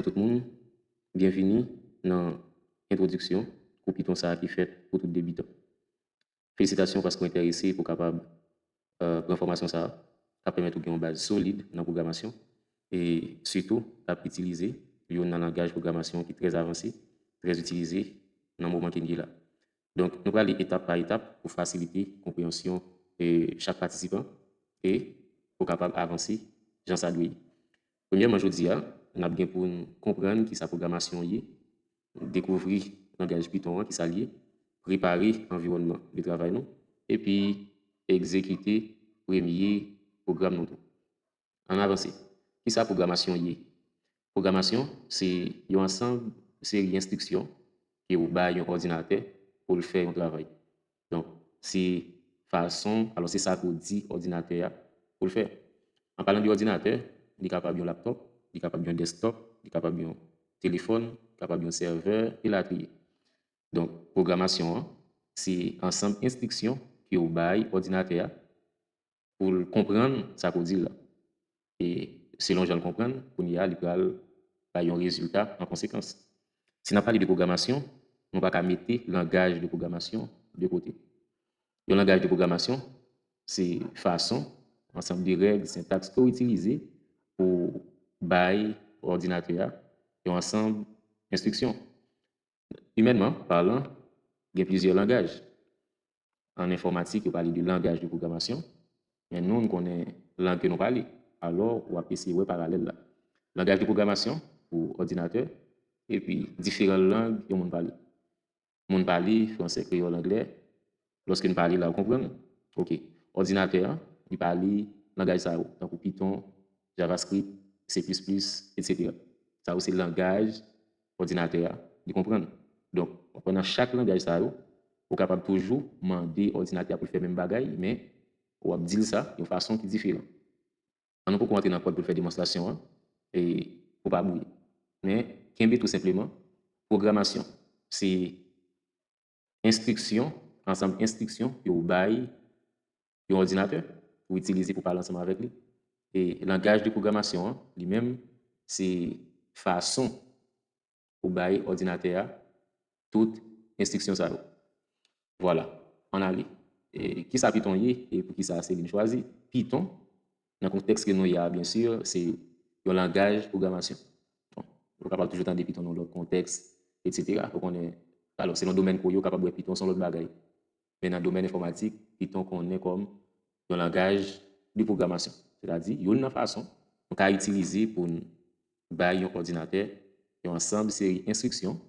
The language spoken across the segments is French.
Tout le monde, bienvenue dans l'introduction pour Python ça qui fait pour tout débutant. Félicitations parce qu'on est intéressé pour capable prendre formation ça, ça permet de gagner une base solide dans la programmation et surtout d'utiliser un langage de programmation qui est très avancé, très utilisé dans le moment qui est là. Donc, nous allons aller étape par étape pour faciliter la compréhension de chaque participant et pour capable avancer dans sa douille. Premièrement, je dis, on a bien pour comprendre qui sa programmation est, découvrir le langage Python qui s'allie, préparer l'environnement de travail, nous, et puis exécuter le premier programme. Nous. En avancée, qui sa programmation est? Programmation, c'est un ensemble de séries d'instructions qui vous un ordinateur pour le faire un travail. Donc, c'est façon, alors c'est ça qu'on dit ordinateur pour le faire. En parlant d'ordinateur, il est capable d'un laptop, il est capable d'un desktop, il est capable d'un téléphone, il est capable d'un serveur et la trier. Donc, programmation, c'est ensemble d'instructions qui vous bail ordinateur pour comprendre ça qu'on dit là. Et selon je le comprends, on y a un résultat en conséquence. Si on n'a pas de programmation, on ne va pas mettre le langage de programmation de côté. Le langage de programmation, c'est façon, ensemble de règles, syntaxe qu'on utilise pour bailler ordinateur et ensemble d'instructions. Humainement parlant, il y a plusieurs langages. En informatique, on parle de langage de programmation, mais nous, on connaît la langue que nous parlons. Alors, on va essayer de parallèle là. Langage de programmation pour ordinateur, et puis différentes langues que nous parlons. Nous parlons français, créole, anglais. Lorsque nous parlons là, on comprend. OK. Ordinateur, il parle langage ça, donc Python, JavaScript, C++, etc. Ça aussi, le langage ordinateur, de comprendre. Donc, pendant chaque langage ça, on est capable toujours demander ordinateur pour faire le même bagaille, mais on va dire ça d'une façon qui est différente. On peut rentrer dans le code pour faire démonstration et pour pas bouiller. Mais, qu'est-ce tout simplement, programmation, c'est instruction, ensemble instruction que vous bail un ordinateur pour utiliser pour parler ensemble avec lui. Et le langage de programmation, lui-même, c'est façon pour bail ordinateur toute instruction ça. Voilà, on a et qui ça Python y et pour qui ça c'est choisi. Python, dans le contexte que nous y a, bien sûr, c'est un langage de programmation. Bon, on est capable toujours entendre Python dans l'autre contexte, etc. Alors, c'est dans le domaine qu'on est capable de Python sans l'autre bagaille. Mais dans le domaine informatique, Python qu'on est comme un langage de programmation. C'est-à-dire, il y a une façon qu'on a utilisé pour bailler un ordinateur et ensemble de séries d'instructions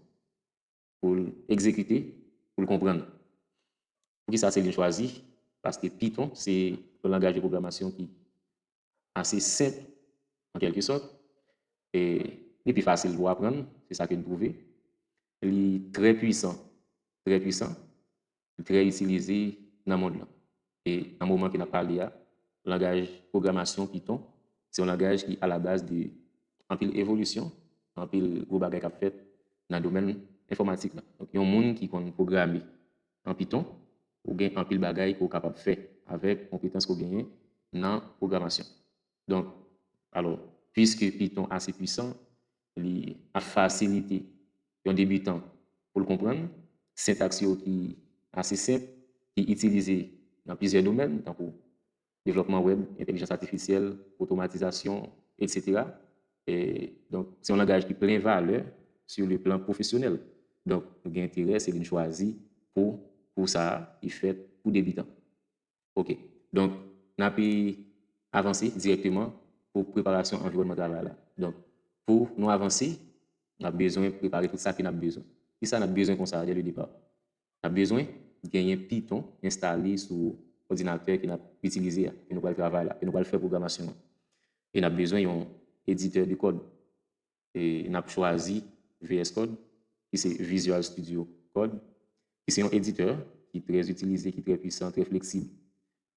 pour l'exécuter, pour le comprendre. Pour qui ça, c'est choisi? Parce que Python, c'est un langage de programmation qui est assez simple, en quelque sorte, et puis facile pour apprendre, c'est ça que nous trouvons. Il est très puissant, très utilisé dans le monde. Et dans le moment qu'il a parlé, le langage de programmation Python, c'est un langage qui est à la base de en pile évolution, en pile gros bagage qu'a fait dans le domaine informatique. Donc, il y a un monde qui peut programmer en Python, ou bien en pile bagage qu'on est capable de faire avec compétences qu'on gagne dans la programmation. Donc, alors, puisque Python est assez puissant, il a facilité un débutant pour le comprendre, syntaxe qui est assez simple, qui est utilisé dans plusieurs domaines, tant pour développement web, intelligence artificielle, automatisation, etc. Et donc, c'est un langage qui a plein de valeur sur le plan professionnel. Donc, nous avons intérêt, c'est de choisir pour ça, il fait pour débutants. OK. Donc, on a pu avancer directement pour préparation environnementale. Là. Donc, pour nous avancer, on a besoin de préparer tout ça qu'on a besoin. Et ça, on a besoin comme ça dès le départ. On a besoin de gagner Python installé sur l'ordinateur qu'on a utilisé, que nous allons travailler, que nous allons faire programmation. Et on a besoin d'un éditeur de code. Et on a choisi VS Code, qui c'est Visual Studio Code, qui c'est un éditeur qui est très utilisé, qui est très puissant, très flexible.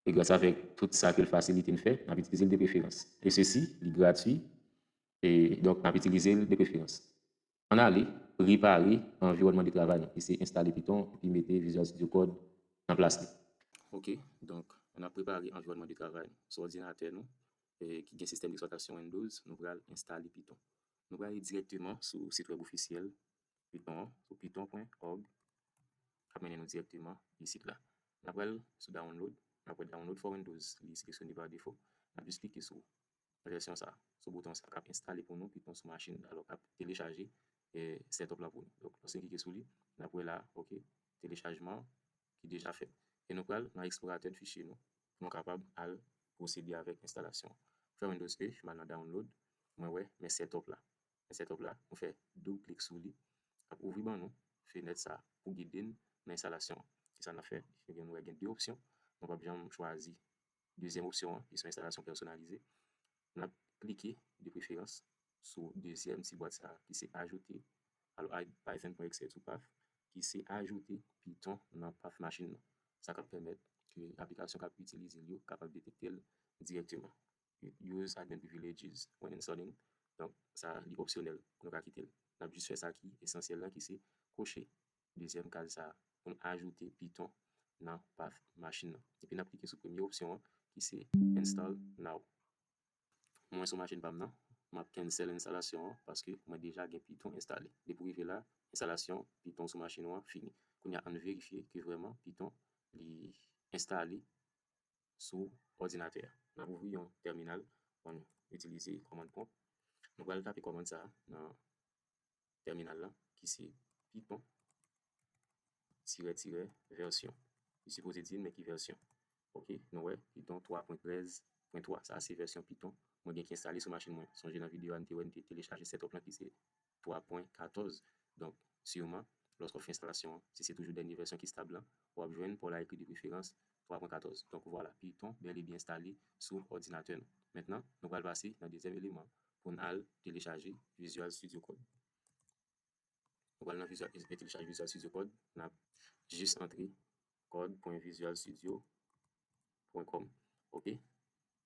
Et grâce à tout ça que le facilite de faire, on a utilisé des préférences. Et ceci, est gratuit. Et donc, on a utilisé des préférences. On a allé préparer l'environnement de travail. Et c'est installer Python et puis mettre Visual Studio Code en place. OK, donc on a préparé l'environnement de travail sur l'ordinateur, nous, et qui a un système d'exploitation Windows, nous allons installer Python. nous allons aller directement sur le site web officiel Python, sur python.org, qui amène nous directement ici là. Nous allons sur download, après download for Windows, c'est sélectionné par défaut. On a juste cliquer sur la version ça, sur le bouton ça, qui installé pour nous Python sur machine, alors qui télécharger et setup là pour nous. Donc, lorsque cliquer sur lui, nous allons là, OK, téléchargement qui est déjà fait. Et nous allons dans l'explorateur de fichiers, nous sommes capables de procéder avec l'installation. Faire Windows E, je vais dans download, moi ouais, mais setup là. Setup là, on fait double clic sur lui, ouvrir ben nous, fenêtre ça pour guider l'installation. Et ça n'a fait, nous avons deux options. On va bien choisir deuxième option, qui sont installation personnalisée. On a cliqué de préférence sur deuxième petite boîte ça, qui s'est ajouté. Alors, Python.exe ou path, qui s'est ajouté Python dans path machine. Ça va permettre que l'application qui utilise est capable de détecter directement. Use admin privileges when installing. Donc, ça est optionnel. Nous allons quitter. On a juste fait ça qui est essentiel là, qui c'est cocher deuxième case ça pour ajouter Python dans path machine. Et puis, on a cliqué sur la première option qui c'est install now. Moi, sur machine PAM, je cancel l'installation parce que moi déjà j'ai Python installé. Depuis arriver là, installation Python sur machine fini. On a vérifier que vraiment Python est installé sur ordinateur. On ouvrir un terminal pour utiliser commande prompt. Nous allons taper commande ça dans le terminal là qui c'est Python version. Il est supposé dire mais qui version. OK, nous ouais, Python 3.13.3, ça c'est version Python. Moi bien qui installé sur machine moi. Songez dans vidéo on télécharger cette option qui c'est 3.14. Donc sûrement lorsqu'on fait installation, si c'est toujours dernière version qui est stable, on va joindre pour la écrit de préférence 3.14. Donc voilà, Python bel et bien installé sur ordinateur. Maintenant, nous allons passer dans le deuxième élément pour télécharger Visual Studio Code. Nous allons télécharger Visual Studio Code, on a juste entrer code.visualstudio.com. OK?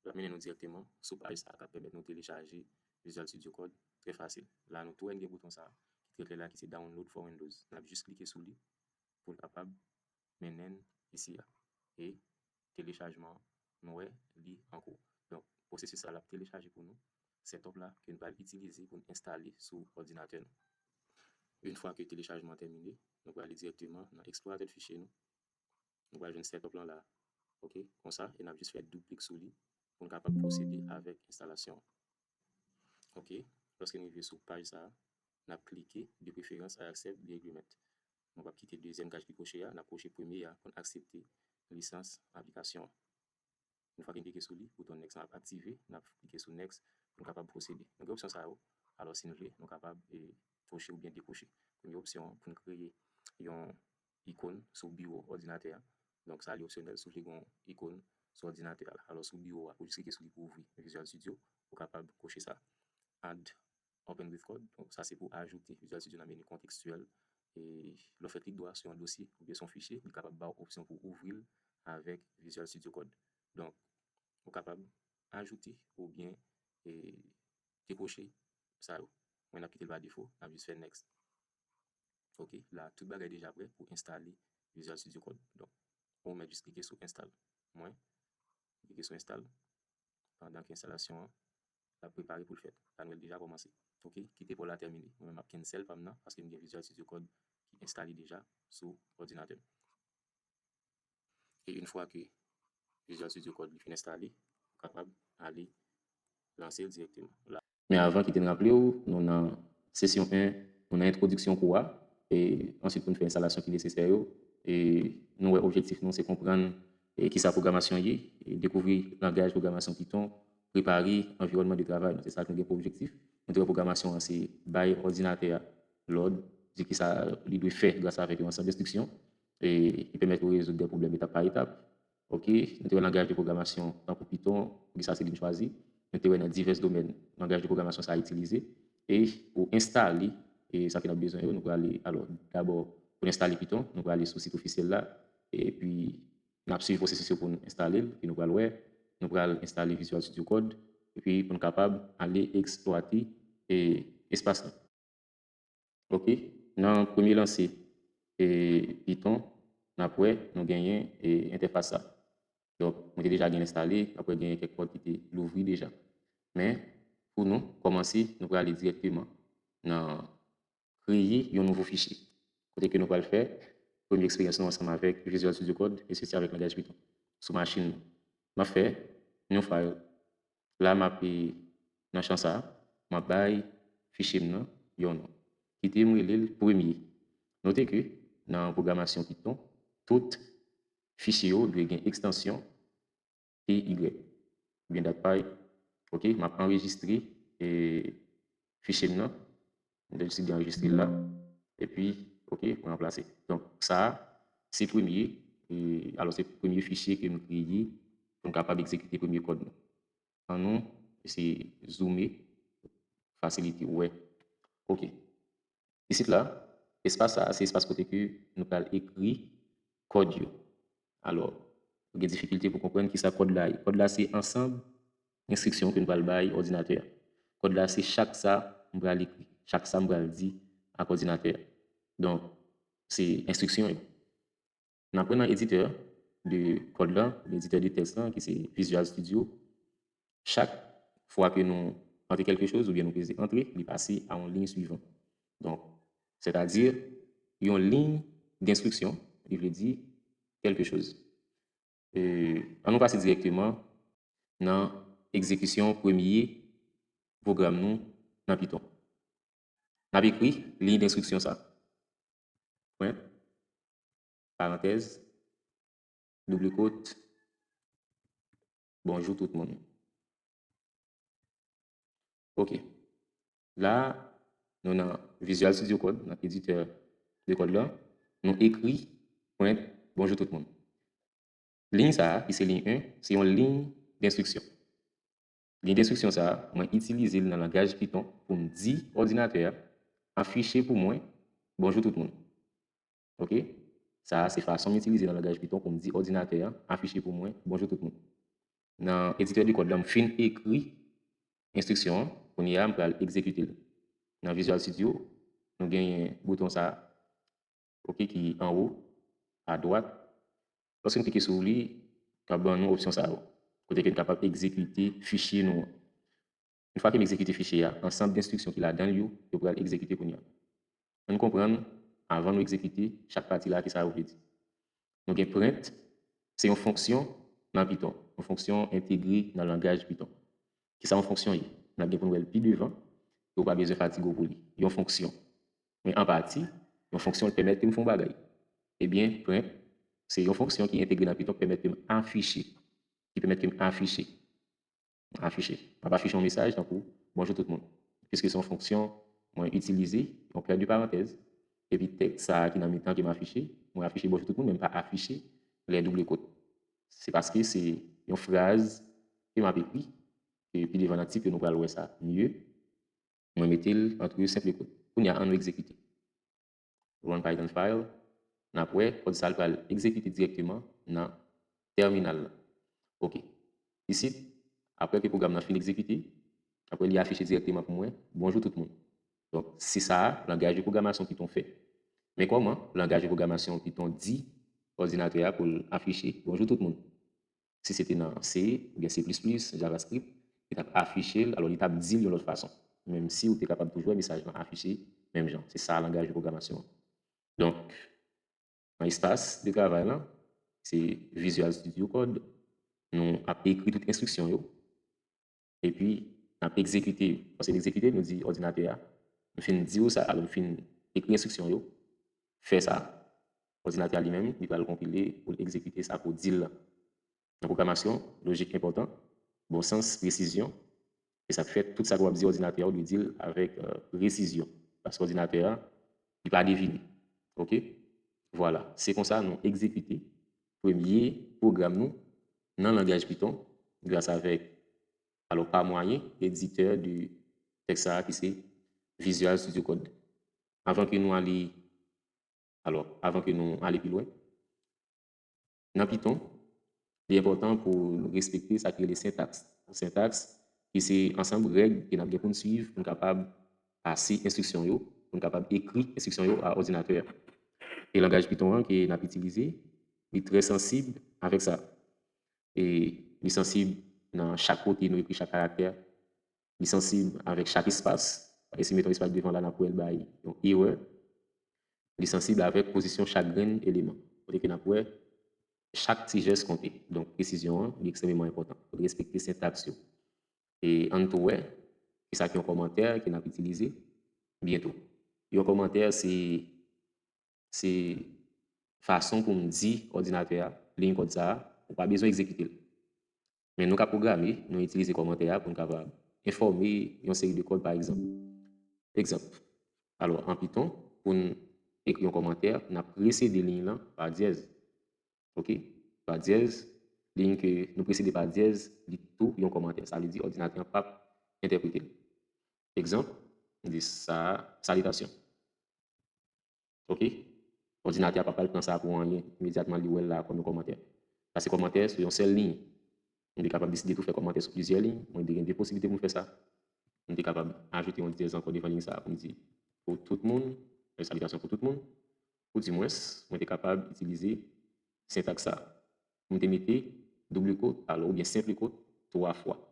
Là, nous directement sur page ça qui permet de nous télécharger Visual Studio Code très facile. Là, nous trouvons un bouton ça qui est là qui c'est download for Windows. On a juste cliqué sur lui pour être capable maintenant ici là. Et téléchargement nous li en cours. Donc processus ça l'a télécharger pour nous. Setup là que nous allons utiliser pour installer sur ordinateur. Une fois que le téléchargement est terminé, nous allons aller directement dans l'explorateur de fichiers nous. Nous allons jouer setup là. OK, comme ça, et on a juste fait double clic sur lui pour être capable de procéder avec l'installation. OK, lorsque nous arrivons sur page ça, on a cliqué de préférence à accept the agreement. On va quitter le deuxième cage qui coché, on a coché premier pour accepter licence application. Une fois qu'on clique sur lui, bouton next a activé, on a cliqué sur next pour être capable de procéder. Donc option ça, alors si nous voulons, nous sommes capables de cocher ou bien décocher. Première option pour créer une icône sur le bureau ordinateur. Donc ça est optionnel sur une icône sur ordinateur. Alors sur le bureau, vous cliquez sur lui pour ouvrir Visual Studio, vous êtes capable de cocher ça. Add Open with Code. Donc ça c'est pour ajouter Visual Studio dans le menu contextuel. Et le fait clic droit sur un dossier ou bien son fichier, il est capable d'avoir option pour ouvrir avec Visual Studio Code. Donc, vous êtes capable d'ajouter ou bien décocher ça. On a quitté le par défaut, on a juste fait next. OK, là, tout le bagage est déjà prêt pour installer Visual Studio Code. Donc, on met juste cliquer sur install. Moi, cliquer sur install. Pendant que l'installation la préparé pour le faire. Ça nous a déjà commencé. OK, quitter pour la terminer. On va cancel maintenant parce que nous avons Visual Studio Code qui est installé déjà sur ordinateur. Et une fois que Visual Studio Code est installé, capable d'aller lancer directement. Là. Mais avant qu'il te rappelle, nous avons session 1, on a introduction pour et ensuite pour faire l'installation qui est nécessaire. Et nous, objectif, c'est comprendre qui sa programmation est, et découvrir le langage de programmation Python, préparer l'environnement de travail. C'est ça que nous avons pour objectif. Notre programmation, c'est by ordinateur, l'ordre, c'est qui ça il doit faire grâce à un ensemble d'instructions et il permet de résoudre des problèmes étape par étape. OK, notre langage de programmation pour Python, ça c'est choisi. Nous avons divers domaines langage de programmation ça à utiliser et pour installer et ça qui a besoin nous allons aller alors d'abord pour installer Python nous allons aller sur le site officiel là et puis nous allons suivre le processus pour installer puis nous allons installer Visual Studio Code et puis pour être capable d'aller exploiter espace là. OK, dans le premier lancé Python après nous gagnons interface ça. Donc, on a déjà bien installé, après, il y a quelques codes qui étaient l'ouvrir déjà. Mais, pour nous commencer, nous allons aller directement dans créer un nouveau fichier. Côté que nous allons le faire, première expérience nous ensemble avec Visual Studio Code et ceci avec langage Python. Sur machine, je fais un file. Là, je vais dans le champ ça, je vais fichier nom, qui est le premier. Notez que dans la programmation Python, tout fichier doit avoir une extension PY. Bien d'après, ok, je vais enregistrer et fichier nom, je vais enregistrer là, et puis, ok, pour remplacer. Donc, ça, c'est le premier. Alors, c'est le premier fichier que nous créons pour être capable d'exécuter le premier code. En nous, c'est zoomer, faciliter, ouais. Ok. Ici, là, espace ça, c'est espace côté que nous allons écrire code. Alors, il y a des difficultés pour comprendre qui ça code là. Code là, c'est ensemble d'instructions que nous allons bailler ordinateur. Code là, c'est chaque ça, nous allons écrire. Chaque ça, nous allons dire à l'ordinateur. Donc, c'est instruction. Nous apprenons l'éditeur de code là, l'éditeur de texte là, qui c'est Visual Studio. Chaque fois que nous entrons quelque chose ou bien nous faisons entrer, il passe à une ligne suivante. Donc, c'est-à-dire, il y a une ligne d'instruction, il veut dire quelque chose. On nous passe directement dans l'exécution premier programme nous dans Python. On a écrit ligne d'instruction ça. Point, parenthèse, double quote, bonjour tout le monde. OK. Là, nous avons Visual Studio Code, notre éditeur de code là, nous écrit point, bonjour tout le monde. Ligne ça, qui c'est ligne 1, c'est une ligne d'instruction. Ligne d'instruction ça, moi utiliser dans le langage Python pour me dire ordinateur afficher pour moi bonjour tout le monde. OK? Ça c'est façon d'utiliser dans le langage Python pour me dire ordinateur afficher pour moi bonjour tout le monde. Dans l'éditeur de code là, je fin écrit instruction pour y aller exécuter. Dans Visual Studio, nous avons un bouton ça OK qui est en haut à droite. Lorsque nous cliquons sur lui, nous avons une option ça côté que nous capable d'exécuter fichier nous. Une fois que exécute le fichier, ensemble d'instructions qu'il a dans lui, il peut exécuter pour nous. On comprend avant de exécuter chaque partie là qui ça veut dire. Donc, print, c'est une fonction dans Python, une fonction intégrée dans le langage Python. Qui ça une fonction? On a besoin de plus devant, il n'y a pas besoin de fatigue pour lui. Il y a une fonction. Mais en partie, une fonction permet de faire un bagage. Eh bien, print, c'est une fonction qui est intégrée dans Python qui permet de afficher. Qui permet de afficher. On va afficher un message donc bonjour tout le monde. Puisque c'est une fonction moi utilisée, on perd du parenthèse. Et puis texte ça qui dans le temps qui m'a affiché, moi afficher bonjour tout le monde, même pas afficher les doubles quotes. C'est parce que c'est une phrase qui m'a écrit et puis devant un type que nous allons voir ça mieux. Moi mettre entre simple quotes. On y a un exécuter. Run Python file. Après, code ça va exécuter directement dans terminal. OK. Ici, après que le programme a fini d'exécuter, après il a affiché directement pour moi, bonjour tout le monde. Donc, c'est ça, le langage de programmation Python fait. Mais comment le langage de programmation Python dit ordinateur pour afficher bonjour tout le monde? Si c'était dans C, ou bien C++, JavaScript, il a affiché, alors il a dit de l'autre façon. Même si vous êtes capable de jouer un message affiché, même genre. C'est ça le langage de programmation. Donc, dans l'espace de travail, c'est Visual Studio Code. Nous avons écrit toute instruction. Et puis, on a exécuté. Parce que l'exécuter, nous dit ordinateur. Nous finissons dire ça, alors nous finissons écrire l'instruction. Faire ça. L'ordinateur lui-même, il va le compiler pour exécuter ça pour dire. En programmation, logique important, bon sens, précision. Et ça fait tout ça qu'on va dire ordinateur, lui dire avec précision. Parce que l'ordinateur, il va deviner. OK? Voilà. C'est comme ça nous exécuter premier programme nous dans le langage Python grâce avec alors par moyen éditeur du texte qui c'est Visual Studio Code. Avant que nous allions plus loin, dans Python, il est important pour respecter ça qui est les syntaxes. Syntaxe qui c'est ensemble règles que nous avons pour suivre pour être capable de passer instruction pour être capable d'écrire instruction à ordinateur. Et le langage Python que nous avons utilisé est très sensible avec ça. Et il est sensible dans chaque côté, nous écrit chaque caractère. Il est sensible avec chaque espace. Et si mettons espace devant là, on peut une erreur. Il est sensible avec position chaque grain élément. Chaque petit geste compte. Donc, précision est extrêmement importante. Il faut respecter cette action. Et en tout cas, c'est ça qui est un commentaire qu'on a utilisé bientôt. Et un commentaire, c'est façon pour me dire ordinateur, ligne comme ça, on pas besoin d'exécuter. Mais nous avons programmé, nous utilisons commentaire pour nous capable informer une série de codes par exemple. Exemple. Alors en Python, pour nous écrire un commentaire, on a précédé lignes là par dièse. OK? Par dièse, ligne que nous précédons par dièse, dit tout un commentaire. Ça veut dire ordinateur pas interpréter. Exemple, on dit ça, salutation. OK? Ordinateur pas prendre ça pour rien immédiatement lui là comme un commentaire. Parce que commentaire sur une seule ligne. On est capable de décider de faire commentaire sur plusieurs lignes. On a des possibilités pour faire ça. On est capable d'ajouter un dièse encore devant ligne ça pour dire pour tout le monde, une salutation pour tout le monde. Ou du moins, on est capable d'utiliser syntaxe ça. On mettre double quote alors ou bien simple quote 3 fois.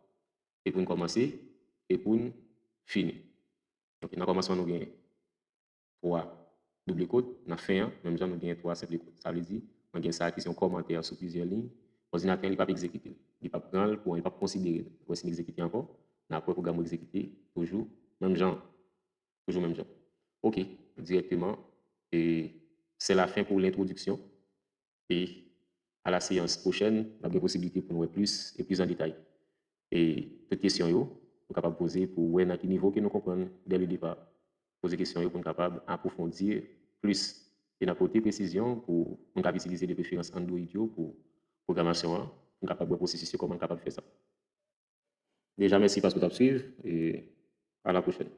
Et pour commencer et pour finir. Donc, dans le commencement, nous avons 3 double quote, dans la fin, même temps, nous avons 3 simple quote. Ça veut dire, on a ça qui sont commentaires sur plusieurs lignes. L'ordinateur il ne va pas exécuter. Il ne va pas prendre pour, il ne va pas considérer pour exécuter encore. Après, le programme exécuter toujours même genre. Toujours même genre. OK, directement. Et c'est la fin pour l'introduction. Et à la séance prochaine, on a des possibilités pour nous voir plus et plus en détail. Et toute question, nous sommes capables de poser pour voir à quel niveau que nous comprenons dès le départ. Poser des questions pour nous capables d'approfondir plus et d'apporter précision pour nous capables d'utiliser des préférences Android pour programmation, nous capables de processus comment nous capables de faire ça. Déjà, merci parce que tu as suivi et à la prochaine.